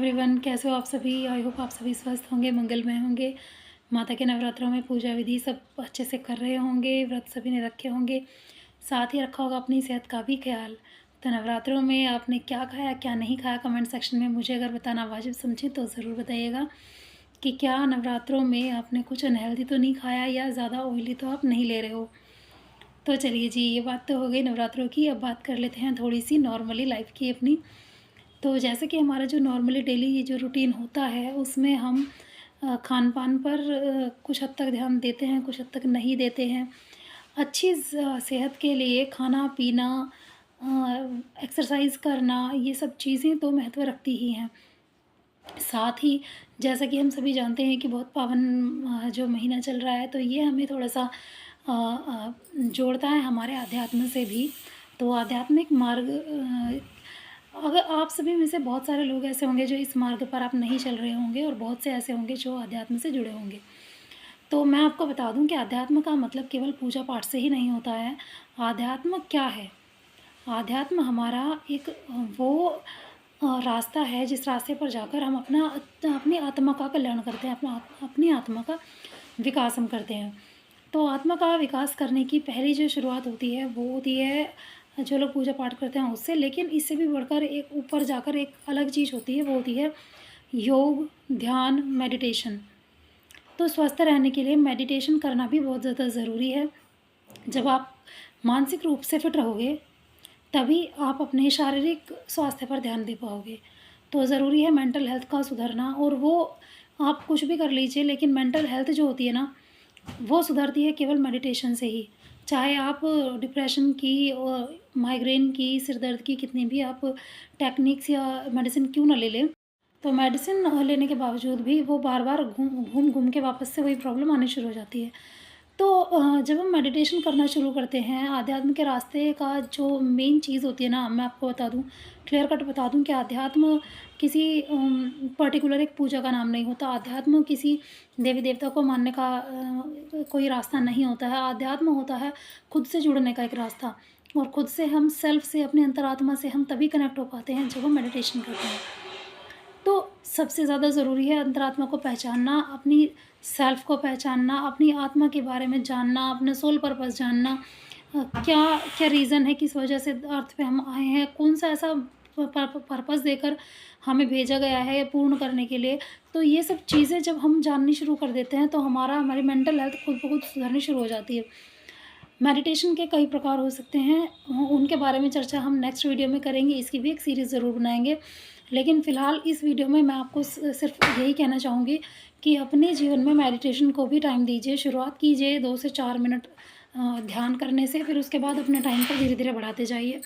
Everyone, कैसे हो आप सभी। आई होप आप सभी स्वस्थ होंगे, मंगलमय होंगे। माता के नवरात्रों में पूजा विधि सब अच्छे से कर रहे होंगे, व्रत सभी ने रखे होंगे, साथ ही रखा होगा अपनी सेहत का भी ख्याल। तो नवरात्रों में आपने क्या खाया क्या नहीं खाया, कमेंट सेक्शन में मुझे अगर बताना वाजिब समझें तो ज़रूर बताइएगा कि क्या नवरात्रों में आपने कुछ अनहेल्दी तो नहीं खाया या ज़्यादा ऑयली तो आप नहीं ले रहे हो। तो चलिए जी, ये बात तो हो गई नवरात्रों की। अब बात कर लेते हैं थोड़ी सी नॉर्मली लाइफ की अपनी। तो जैसे कि हमारा जो नॉर्मली डेली जो रूटीन होता है उसमें हम खान पान पर कुछ हद तक ध्यान देते हैं, कुछ हद तक नहीं देते हैं। अच्छी सेहत के लिए खाना पीना, एक्सरसाइज करना, ये सब चीज़ें तो महत्व रखती ही हैं। साथ ही जैसा कि हम सभी जानते हैं कि बहुत पावन जो महीना चल रहा है, तो ये हमें थोड़ा-सा जोड़ता है हमारे अध्यात्म से भी। तो आध्यात्मिक मार्ग, अगर आप सभी में से बहुत सारे लोग ऐसे होंगे जो इस मार्ग पर आप नहीं चल रहे होंगे और बहुत से ऐसे होंगे जो अध्यात्म से जुड़े होंगे। तो मैं आपको बता दूं कि अध्यात्म का मतलब केवल पूजा पाठ से ही नहीं होता है। अध्यात्म क्या है? आध्यात्म हमारा एक वो रास्ता है जिस रास्ते पर जाकर हम अपनी आत्मा का कल्याण करते हैं, अपनी आत्मा का विकास हम करते हैं। तो आत्मा का विकास करने की पहली जो शुरुआत होती है वो होती है जो लोग पूजा पाठ करते हैं उससे, लेकिन इससे भी बढ़कर एक ऊपर जाकर एक अलग चीज़ होती है, वो होती है योग, ध्यान, मेडिटेशन। तो स्वस्थ रहने के लिए मेडिटेशन करना भी बहुत ज़्यादा ज़रूरी है। जब आप मानसिक रूप से फिट रहोगे तभी आप अपने शारीरिक स्वास्थ्य पर ध्यान दे पाओगे। तो ज़रूरी है मेंटल हेल्थ का सुधरना, और वो आप कुछ भी कर लीजिए लेकिन मेंटल हेल्थ जो होती है ना, वो सुधरती है केवल मेडिटेशन से ही। चाहे आप डिप्रेशन की और माइग्रेन की, सिर दर्द की कितनी भी आप टेक्निक्स या मेडिसिन क्यों ना ले लें, तो मेडिसिन लेने के बावजूद भी वो बार-बार घूम घूम के वापस से वही प्रॉब्लम आनी शुरू हो जाती है। तो जब हम मेडिटेशन करना शुरू करते हैं, आध्यात्म के रास्ते का जो मेन चीज़ होती है ना, मैं आपको बता दूँ, क्लियर कट बता दूँ कि अध्यात्म किसी पर्टिकुलर एक पूजा का नाम नहीं होता। अध्यात्म किसी देवी-देवता को मानने का कोई रास्ता नहीं होता है। अध्यात्म होता है खुद से जुड़ने का एक रास्ता, और खुद से हम सेल्फ से, अपनी अंतरात्मा से हम तभी कनेक्ट हो पाते हैं जब हम मेडिटेशन करते हैं। तो सबसे ज़्यादा ज़रूरी है अंतरात्मा को पहचानना, अपनी सेल्फ़ को पहचानना, अपनी आत्मा के बारे में जानना, अपना सोल पर्पस जानना। क्या क्या रीज़न है, किस वजह से अर्थ पे हम आए हैं, कौन-सा ऐसा पर्पस देकर हमें भेजा गया है पूर्ण करने के लिए। तो ये सब चीज़ें जब हम जाननी शुरू कर देते हैं तो हमारी मेंटल हेल्थ खुद ब खुद सुधरनी शुरू हो जाती है। मेडिटेशन के कई प्रकार हो सकते हैं, उनके बारे में चर्चा हम नेक्स्ट वीडियो में करेंगे, इसकी भी एक सीरीज़ ज़रूर बनाएँगे। लेकिन फ़िलहाल इस वीडियो में मैं आपको सिर्फ़ यही कहना चाहूँगी कि अपने जीवन में मेडिटेशन को भी टाइम दीजिए। शुरुआत कीजिए 2 से 4 मिनट ध्यान करने से, फिर उसके बाद अपने टाइम को धीरे-धीरे बढ़ाते जाइए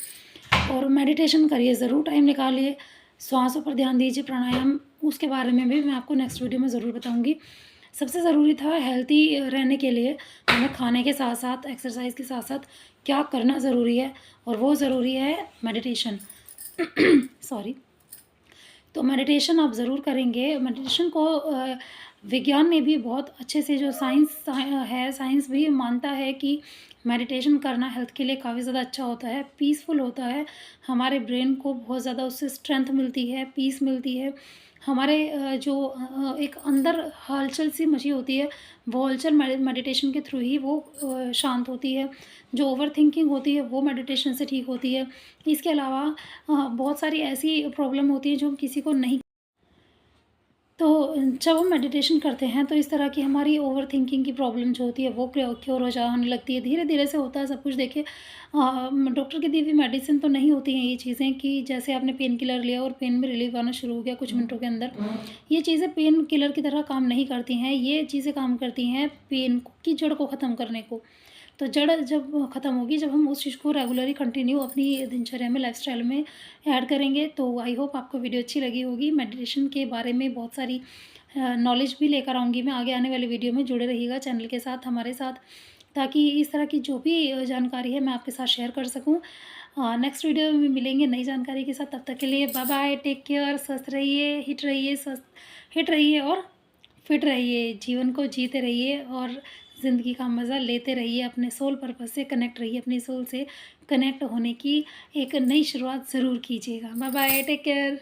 और मेडिटेशन करिए, ज़रूर टाइम निकालिए। श्वासों पर ध्यान दीजिए, प्राणायाम, उसके बारे में भी मैं आपको नेक्स्ट वीडियो में ज़रूर बताऊँगी। सबसे ज़रूरी था हेल्थी रहने के लिए हमें खाने के साथ-साथ, एक्सरसाइज़ के साथ-साथ क्या करना ज़रूरी है, और वो ज़रूरी है मेडिटेशन। सॉरी। तो मेडिटेशन आप ज़रूर करेंगे। मेडिटेशन को विज्ञान ने भी बहुत अच्छे से, जो साइंस भी मानता है कि मेडिटेशन करना हेल्थ के लिए काफ़ी ज़्यादा अच्छा होता है, पीसफुल होता है। हमारे ब्रेन को बहुत ज़्यादा उससे स्ट्रेंथ मिलती है, पीस मिलती है। हमारे जो एक अंदर हलचल सी मची होती है, वो हलचल मेडिटेशन के थ्रू ही वो शांत होती है। जो ओवरथिंकिंग होती है वो मेडिटेशन से ठीक होती है। इसके अलावा बहुत सारी ऐसी प्रॉब्लम होती है जो किसी को नहीं। तो जब हम मेडिटेशन करते हैं तो इस तरह की हमारी ओवरथिंकिंग की प्रॉब्लम जो होती है वो क्योर हो जाने लगती है। धीरे-धीरे से होता है सब कुछ। देखिए, डॉक्टर की दी हुई मेडिसिन तो नहीं होती हैं ये चीज़ें कि जैसे आपने पेन किलर लिया और पेन में रिलीफ आना शुरू हो गया कुछ मिनटों के अंदर। ये चीज़ें पेन किलर की तरह काम नहीं करती हैं। ये चीज़ें काम करती हैं पेन की जड़ को ख़त्म करने को। तो जड़ जब ख़त्म होगी, जब हम उस चीज़ को रेगुलरली कंटिन्यू अपनी दिनचर्या में, लाइफ़स्टाइल में ऐड करेंगे, तो आई होप आपको वीडियो अच्छी लगी होगी। मेडिटेशन के बारे में बहुत सारी नॉलेज भी लेकर आऊँगी मैं आगे आने वाली वीडियो में। जुड़े रहिएगा चैनल के साथ, हमारे साथ, ताकि इस तरह की जो भी जानकारी है मैं आपके साथ शेयर कर सकूँ। नेक्स्ट वीडियो में मिलेंगे नई जानकारी के साथ। तब तक के लिए बाय बाय, टेक केयर, स्वस्थ रहिए, हिट रहिए और फिट रहिए। जीवन को जीते रहिए और ज़िंदगी का मज़ा लेते रहिए। अपने सोल पर्पस से कनेक्ट रहिए, अपनी सोल से कनेक्ट होने की एक नई शुरुआत ज़रूर कीजिएगा। Bye bye, take care.